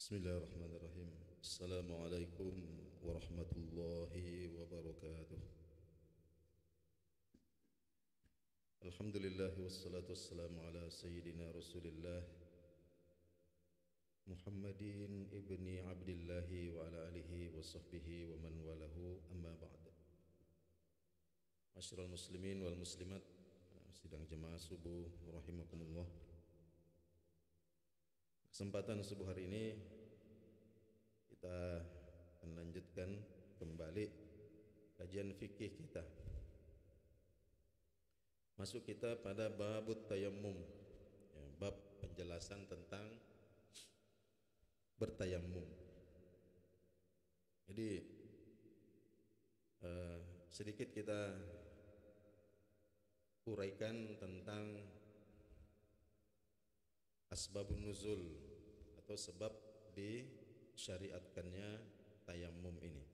Bismillahirrahmanirrahim. Assalamualaikum warahmatullahi wabarakatuh. Alhamdulillah wassalatu wassalamu ala sayyidina Rasulillah Muhammadin ibni Abdullah wa ala alihi wa sahbihi wa man walahu, amma ba'd. Masyiral muslimin wal muslimat, sidang jemaah subuh rahimakumullah. Kesempatan subuh hari ini kita akan lanjutkan kembali kajian fikih kita. Masuk kita pada babut tayammum, ya, bab penjelasan tentang bertayammum. Jadi sedikit kita uraikan tentang asbabun nuzul atau sebab disyariatkannya tayammum ini.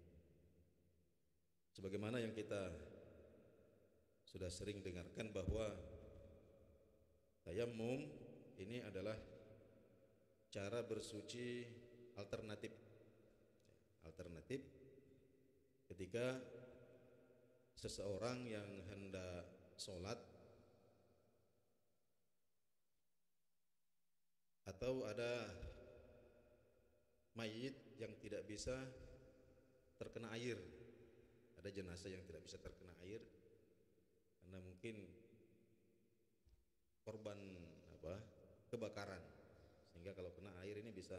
Sebagaimana yang kita sudah sering dengarkan bahwa tayammum ini adalah cara bersuci alternatif ketika seseorang yang hendak sholat atau ada mayit yang tidak bisa terkena air, ada jenazah yang tidak bisa terkena air karena mungkin korban kebakaran, sehingga kalau kena air ini bisa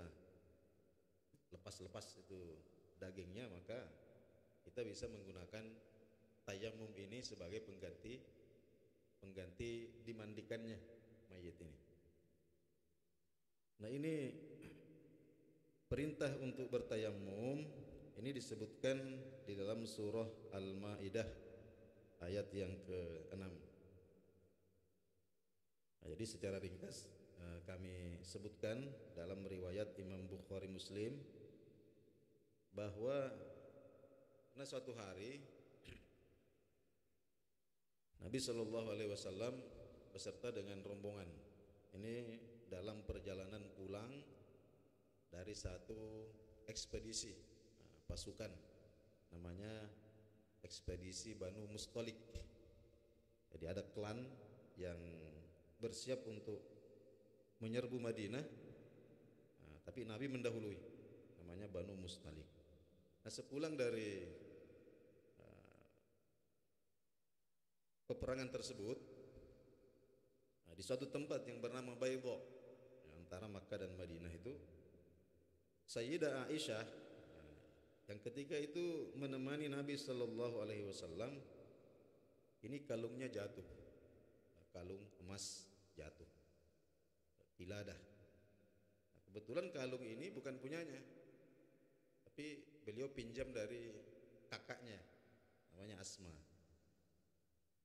lepas itu dagingnya, maka kita bisa menggunakan tayammum ini sebagai pengganti dimandikannya mayit ini. Nah, ini perintah untuk bertayammum ini disebutkan di dalam surah Al-Maidah ayat yang ke-6. Nah, jadi secara ringkas kami sebutkan dalam riwayat Imam Bukhari Muslim bahwa pada suatu hari Nabi Shallallahu Alaihi Wasallam beserta dengan rombongan ini dalam perjalanan pulang dari satu ekspedisi pasukan, namanya ekspedisi Banu Mustalik. Jadi ada klan yang bersiap untuk menyerbu Madinah, tapi Nabi mendahului, namanya Banu Mustalik. Nah, sepulang dari peperangan tersebut, di suatu tempat yang bernama Baydha antara Makkah dan Madinah itu, Sayyidah Aisyah yang ketika itu menemani Nabi Sallallahu Alaihi Wasallam, ini kalungnya jatuh, kalung emas jatuh, kiladah. Nah, kebetulan kalung ini bukan punyanya, tapi beliau pinjam dari kakaknya, namanya Asma.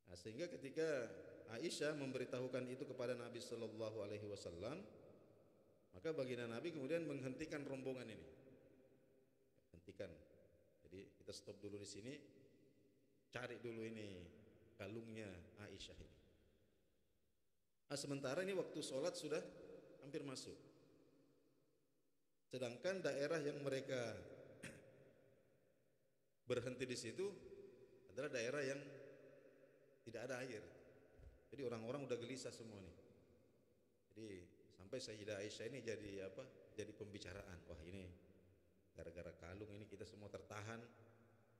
Nah, sehingga ketika Aisyah memberitahukan itu kepada Nabi Sallallahu Alaihi Wasallam, maka baginda Nabi kemudian menghentikan rombongan ini. Hentikan. Jadi kita stop dulu di sini, cari dulu ini kalungnya Aisyah ini. Nah, sementara ini waktu sholat sudah hampir masuk. Sedangkan daerah yang mereka berhenti di situ adalah daerah yang tidak ada air. Jadi orang-orang udah gelisah semua nih. Jadi sampai Sayyidah Aisyah ini jadi pembicaraan. Wah, ini gara-gara kalung ini kita semua tertahan.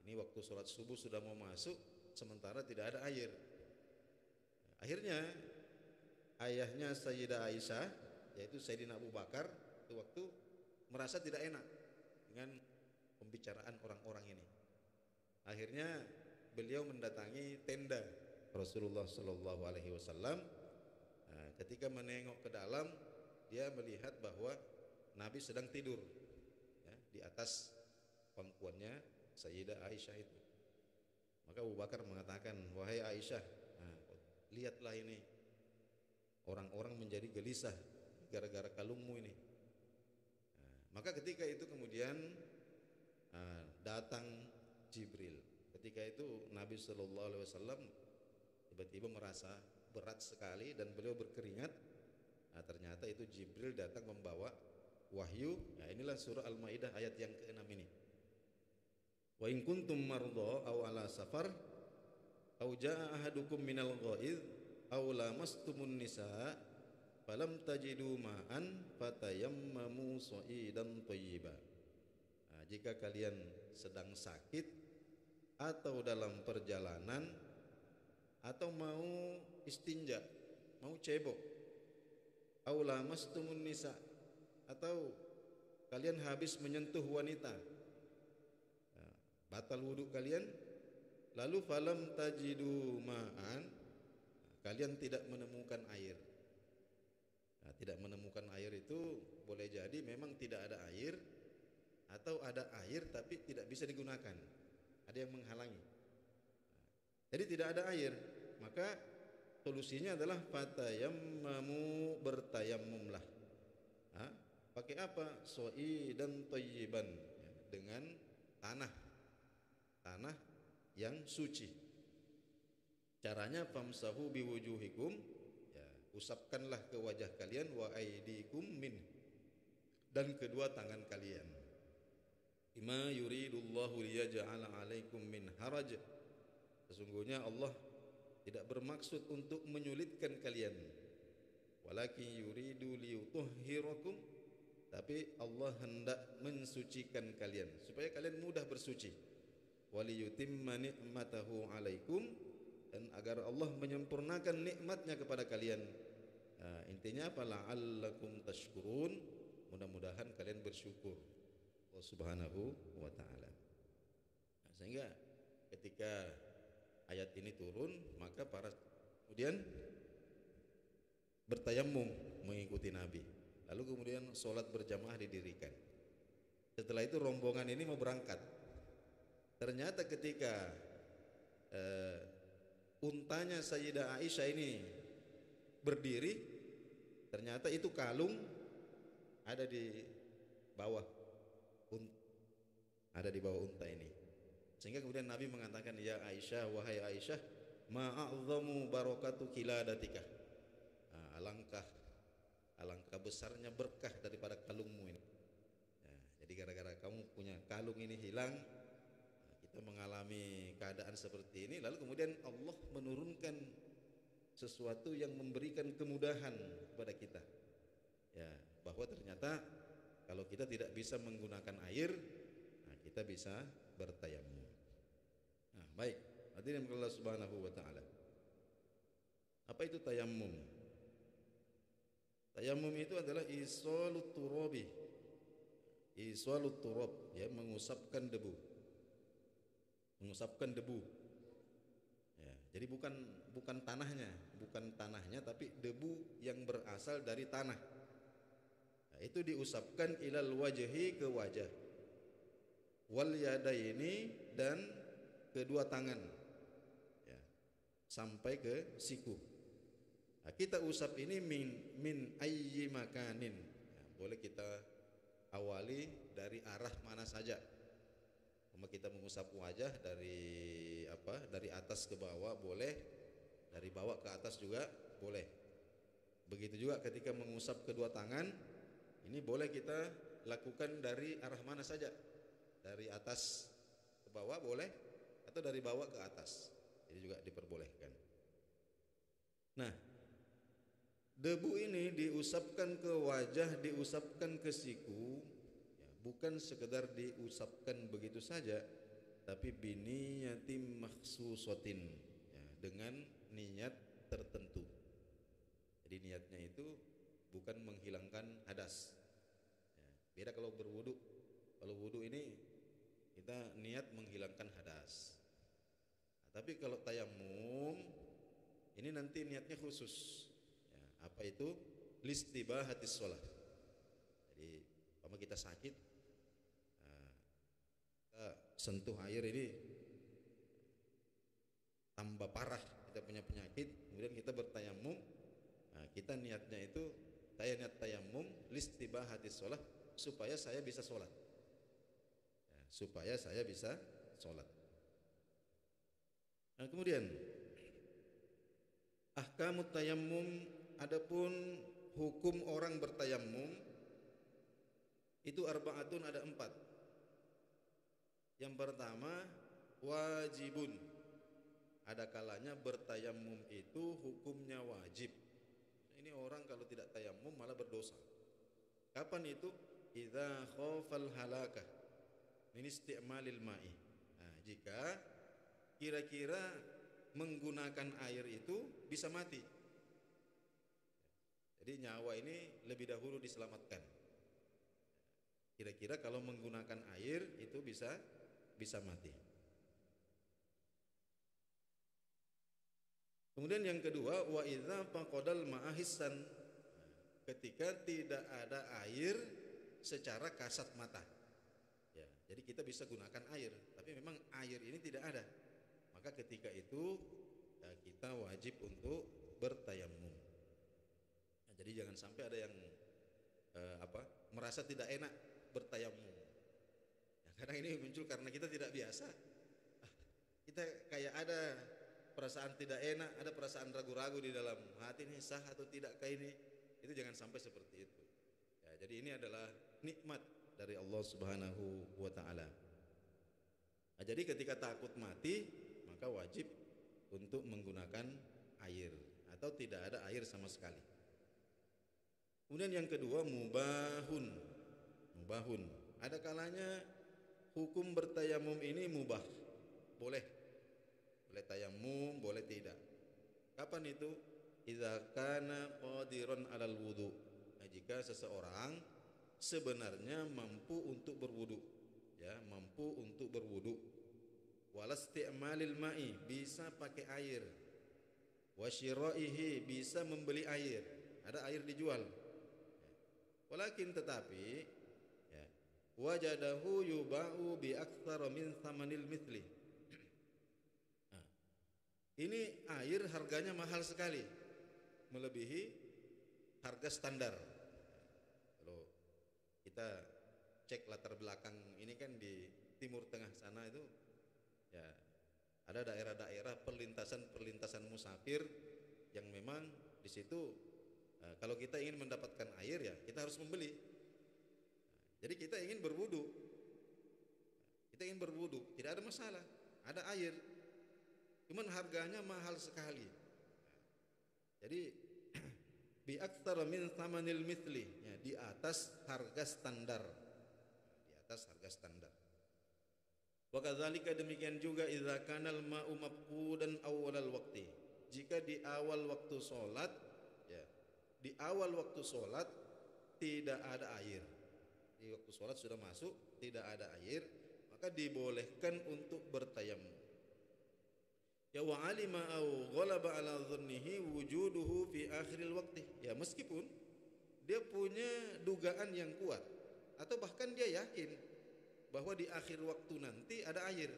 Ini waktu sholat subuh sudah mau masuk, sementara tidak ada air. Akhirnya ayahnya Sayyidah Aisyah, yaitu Sayyidina Abu Bakar, itu waktu merasa tidak enak dengan pembicaraan orang-orang ini. Akhirnya beliau mendatangi tenda Rasulullah Sallallahu Alaihi Wasallam. Ketika menengok ke dalam, dia melihat bahwa Nabi sedang tidur, ya, di atas pangkuannya Sayyidah Aisyah itu. Maka Abu Bakar mengatakan, wahai Aisyah, lihatlah ini, orang-orang menjadi gelisah gara-gara kalungmu ini. Maka ketika itu kemudian datang Jibril. Ketika itu Nabi Sallallahu Alaihi Wasallam tiba-tiba merasa berat sekali dan beliau berkeringat. Nah, ternyata itu Jibril datang membawa Wahyu, ya inilah surah Al-Maidah ayat yang ke-6 ini. Wa in kuntum mardha aw ala safar aw jaa ahadukum minal ghaid aw lamastumun nisaa falam tajidu ma'an fatayammamu sha'idan thayyiba. Nah, jika kalian sedang sakit atau dalam perjalanan atau mau istinja, mau cebok, aw lamastumun nisa, atau kalian habis menyentuh wanita, nah, batal wudu kalian, lalu falam tajidu ma'an, kalian tidak menemukan air. Nah, tidak menemukan air itu boleh jadi memang tidak ada air, atau ada air tapi tidak bisa digunakan, ada yang menghalangi. Jadi tidak ada air, maka solusinya adalah fatayammamu, bertayamumlah. Nah, pakai apa? Sha'idan thayyiban, ya, dengan tanah yang suci. Caranya famsahu biwujuhikum, ya, usapkanlah ke wajah kalian, wa aidikum min, dan kedua tangan kalian. Ima yuridullahu liyaj'ala 'alaikum min haraj, sesungguhnya Allah tidak bermaksud untuk menyulitkan kalian, walakin yuridu liyutahhirakum, tapi Allah hendak mensucikan kalian supaya kalian mudah bersuci. Waliyutimma ni'matahu 'alaikum, dan agar Allah menyempurnakan nikmatnya kepada kalian. Nah, intinya apa? La'allakum tashkurun, mudah-mudahan kalian bersyukur Allah Subhanahu wa ta'ala. Nah, sehingga ketika ayat ini turun, maka para kemudian bertayamum mengikuti Nabi. Lalu kemudian sholat berjamaah didirikan. Setelah itu rombongan ini mau berangkat. Ternyata ketika untanya Sayyidah Aisyah ini berdiri, ternyata itu kalung ada di bawah unta ini. Sehingga kemudian Nabi mengatakan, ya Aisyah, wahai Aisyah, ma'a'zamu barakatu kiladatika. Nah, alangkah besarnya berkah daripada kalungmu ini. Nah, jadi gara-gara kamu punya kalung ini hilang, nah, kita mengalami keadaan seperti ini. Lalu kemudian Allah menurunkan sesuatu yang memberikan kemudahan kepada kita, ya, bahwa ternyata kalau kita tidak bisa menggunakan air, nah, kita bisa bertayamum. Nah, baik, hadirin Allah Subhanahu wa ta'ala. Apa itu tayamum? Tayamum itu adalah isalut turabi, isalut turab, ya, mengusapkan debu. Ya, jadi bukan tanahnya, tapi debu yang berasal dari tanah. Nah, itu diusapkan ilal wajhi, ke wajah, wal yadaini, dan kedua tangan, ya, sampai ke siku. Nah, kita usap ini min ayyi makanin, ya, boleh kita awali dari arah mana saja. Kita mengusap wajah dari atas ke bawah boleh, dari bawah ke atas juga boleh. Begitu juga ketika mengusap kedua tangan, ini boleh kita lakukan dari arah mana saja, dari atas ke bawah boleh, atau dari bawah ke atas, ini juga diperbolehkan. Nah, debu ini diusapkan ke wajah, diusapkan ke siku, ya, bukan sekedar diusapkan begitu saja, tapi biniyatim makhsusatin, ya, dengan niat tertentu. Jadi niatnya itu bukan menghilangkan hadas, ya, beda kalau berwudu. Kalau wudu ini kita niat menghilangkan hadas, nah, tapi kalau tayamum ini nanti niatnya khusus. Apa itu? Listibahatis sholat. Jadi kalau kita sakit, kita sentuh air ini tambah parah, kita punya penyakit, kemudian kita bertayamum, nah, kita niatnya itu, saya niat tayamum listibahatis sholat, supaya saya bisa sholat, ya, supaya saya bisa sholat. Nah, kemudian ahkamut tayammum, adapun hukum orang bertayamum, Itu arba'atun, ada 4. Yang pertama wajibun. Ada kalanya bertayamum itu hukumnya wajib. Ini orang kalau tidak tayamum malah berdosa. Kapan itu? Idza khafal halakah min isti'malil ma'i. Nah, jika kira-kira menggunakan air itu bisa mati. Jadi nyawa ini lebih dahulu diselamatkan. Kira-kira kalau menggunakan air itu bisa mati. Kemudian yang kedua, wa idza faqadal ma'a hissan. Ketika tidak ada air secara kasat mata. Ya, jadi kita bisa gunakan air, tapi memang air ini tidak ada. Maka ketika itu ya, kita wajib untuk bertayamum. Nah, jadi jangan sampai ada yang merasa tidak enak bertayamum. Ya, karena ini muncul karena kita tidak biasa. Kita kayak ada perasaan tidak enak, ada perasaan ragu-ragu di dalam hati, ini sah atau tidakkah ini? Itu jangan sampai seperti itu. Ya, jadi ini adalah nikmat dari Allah Subhanahu wa taala. Nah, jadi ketika takut mati, maka wajib untuk menggunakan air atau tidak ada air sama sekali. Kemudian yang kedua mubahun. Mubahun. Ada kalanya hukum bertayamum ini mubah. Boleh tayamum, boleh tidak. Kapan itu? Idza kana qadiran 'alal wudu. Nah, jika seseorang sebenarnya mampu untuk berwudu, ya, mampu untuk berwudu. Walasti'malil ma'i, bisa pakai air. Wasyira'ihi, bisa membeli air. Ada air dijual. Walakin tetapi ya, wajadahu yuba'u bi aktsara min thamanil mithli. Ini air harganya mahal sekali, melebihi harga standar. Kalau kita cek latar belakang ini kan di Timur Tengah sana itu ya ada daerah-daerah perlintasan musafir yang memang di situ kalau kita ingin mendapatkan air ya kita harus membeli. Jadi kita ingin berwudu, tidak ada masalah, ada air. Cuman harganya mahal sekali. Jadi bi aktsara min thamanil mithli, ya, di atas harga standar. Di atas harga standar. Wa kadzalika, demikian juga idza kanal ma'u mafqudan awwalal waqti. Jika di awal waktu salat, ya, di awal waktu salat tidak ada air. Di waktu salat sudah masuk, tidak ada air, maka dibolehkan untuk bertayamum. Ya wa alima au ghalaba ala dhannihi wujuduhu fi akhiril waqti. Ya meskipun dia punya dugaan yang kuat atau bahkan dia yakin bahwa di akhir waktu nanti ada air.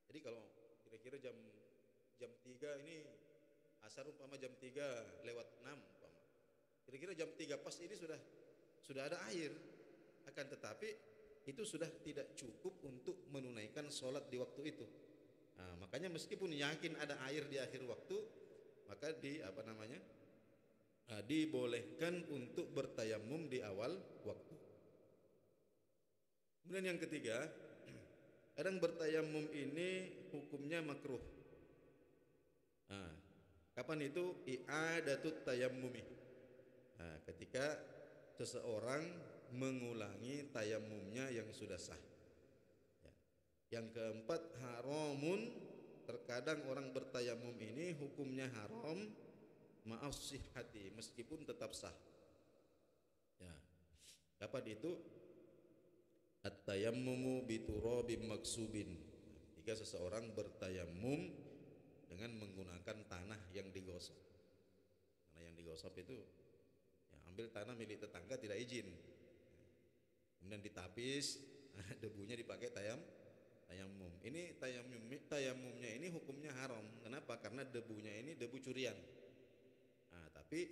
Jadi kalau kira-kira jam 3 ini asar umpama jam 3 lewat 6 umpama. Kira-kira jam 3 pas ini sudah ada air. Akan tetapi itu sudah tidak cukup untuk menunaikan sholat di waktu itu. Nah, makanya meskipun yakin ada air di akhir waktu, maka dibolehkan untuk bertayamum di awal waktu. Kemudian yang ketiga, kadang bertayamum ini hukumnya makruh. Nah, kapan itu? I'adatut tayammumi. Nah, ketika seseorang mengulangi tayamumnya yang sudah sah. Yang keempat, haramun. Terkadang orang bertayamum ini hukumnya haram ma'as sihhati, meskipun tetap sah. Ya. Kapan itu? At-tayammumu biturabim maksubin. Jika seseorang bertayamum dengan menggunakan tanah yang digosok. Tanah yang digosok itu ya, ambil tanah milik tetangga tidak izin. Kemudian ditapis, debunya dipakai tayamum. Ini tayamumnya ini hukumnya haram. Kenapa? Karena debunya ini debu curian. Nah, tapi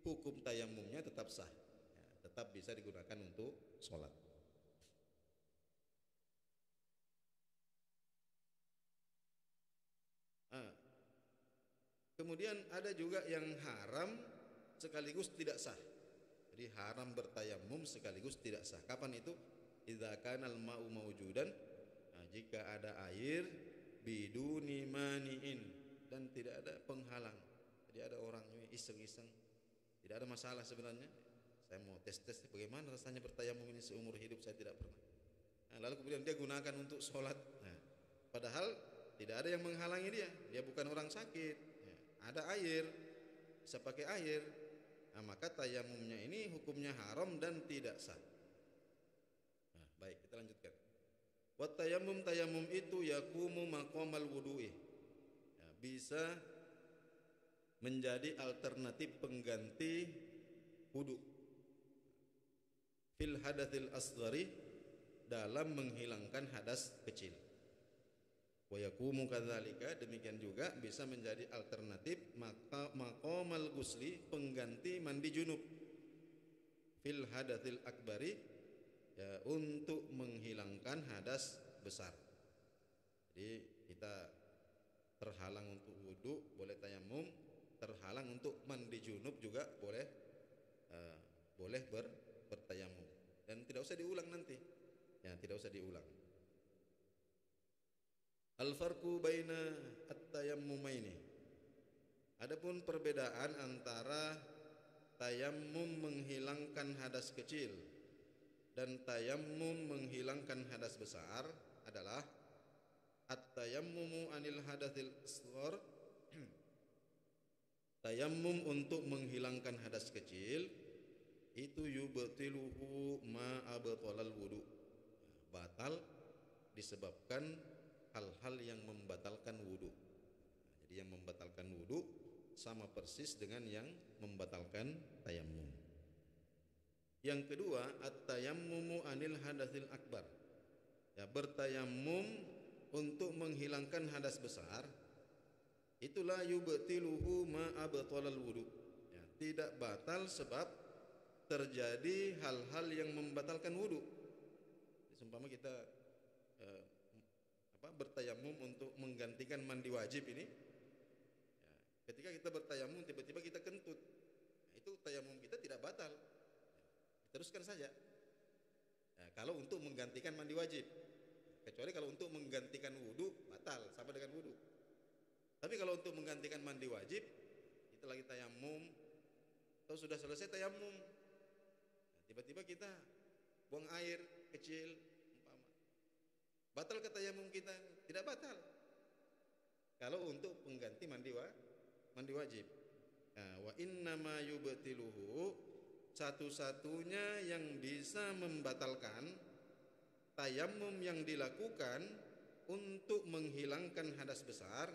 hukum tayamumnya tetap sah, ya, tetap bisa digunakan untuk sholat. Nah, kemudian ada juga yang haram sekaligus tidak sah. Jadi haram bertayamum sekaligus tidak sah. Kapan itu? Idza kana al-ma'u mawjudan, nah, jika ada air biduni mani'in, dan tidak ada penghalang. Jadi ada orang ini iseng-iseng, tidak ada masalah sebenarnya. Saya mau tes-tes bagaimana rasanya bertayamum ini, seumur hidup saya tidak pernah. Nah, lalu kemudian dia gunakan untuk sholat. Nah, padahal tidak ada yang menghalangi dia. Dia bukan orang sakit. Ya, ada air, bisa pakai air. Nah, maka tayamumnya ini hukumnya haram dan tidak sah. Nah, baik, kita lanjutkan. Wa tayammum, tayamum itu yakumu maqamal wudu'i. Ya, bisa menjadi alternatif pengganti wudu. Fil hadatsil asghari, dalam menghilangkan hadas kecil. Wa yakumu kadzalika, demikian juga bisa menjadi alternatif maqamal ghusli, pengganti mandi junub. Fil hadatsil akbari, ya, untuk menghilangkan hadas besar. Jadi kita terhalang untuk wudu boleh tayamum, terhalang untuk mandi junub juga boleh bertayamum, dan tidak usah diulang nanti. Ya, tidak usah diulang. Al-farqu baina at-tayammumaini. Adapun perbedaan antara tayammum menghilangkan hadas kecil dan tayammum menghilangkan hadas besar adalah at-tayammumu anil hadatsil asghar. Tayammum untuk menghilangkan hadas kecil itu yubtiluhu ma abtalal wudu. Batal disebabkan hal-hal yang membatalkan wudu. Jadi yang membatalkan wudu sama persis dengan yang membatalkan tayammum. Yang kedua, at-tayammumu anil hadatsil akbar. Ya, bertayammum untuk menghilangkan hadas besar, itulah yubtiluhu ma abtalal wudu. Ya, tidak batal sebab terjadi hal-hal yang membatalkan wudu. Seumpama kita bertayamum untuk menggantikan mandi wajib ini, ya, ketika kita bertayamum tiba-tiba kita kentut, nah, itu tayamum kita tidak batal, ya, teruskan saja. Ya, kalau untuk menggantikan mandi wajib, kecuali kalau untuk menggantikan wudu batal, sama dengan wudu. Tapi kalau untuk menggantikan mandi wajib, kita lagi tayamum atau sudah selesai tayamum, nah, tiba-tiba kita buang air kecil, batal ke tayamum kita? Tidak batal. Kalau untuk pengganti mandi wajib. Nah, wa innama yubtiluhu, satu-satunya yang bisa membatalkan tayamum yang dilakukan untuk menghilangkan hadas besar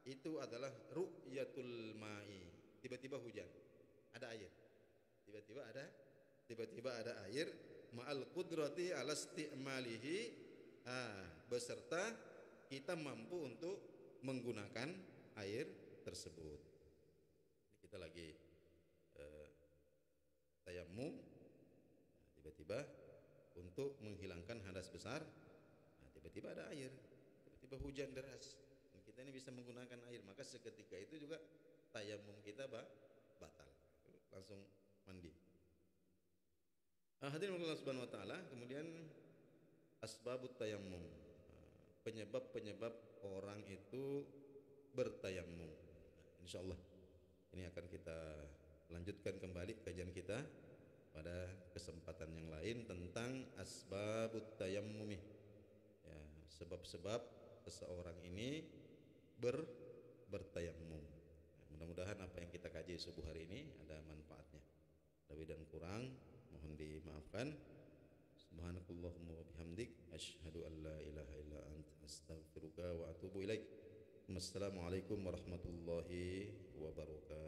itu adalah ru'yatul ma'i. Tiba-tiba hujan, ada air. Tiba-tiba ada air, ma'al qudrati ala isti'malihi, beserta kita mampu untuk menggunakan air tersebut. Kita lagi tayamum, tiba-tiba untuk menghilangkan hadas besar, tiba-tiba ada air, tiba-tiba hujan deras, dan kita ini bisa menggunakan air, maka seketika itu juga tayamum kita batal, langsung mandi. Hadirin Allah Subhanahu wa taala, kemudian asbabut tayammum, penyebab-penyebab orang itu bertayamum. Insyaallah ini akan kita lanjutkan kembali kajian kita pada kesempatan yang lain tentang asbabut tayammumi. Ya, sebab-sebab seseorang ini bertayamum. Mudah-mudahan apa yang kita kaji subuh hari ini ada manfaatnya. Lebih dan kurang mohon dimaafkan. Subhanakallahumma wa bihamdik, asyhadu an la ilaha illa anta, astaghfiruka wa atubu ilaik. Wassalamualaikum warahmatullahi wabarakatuh.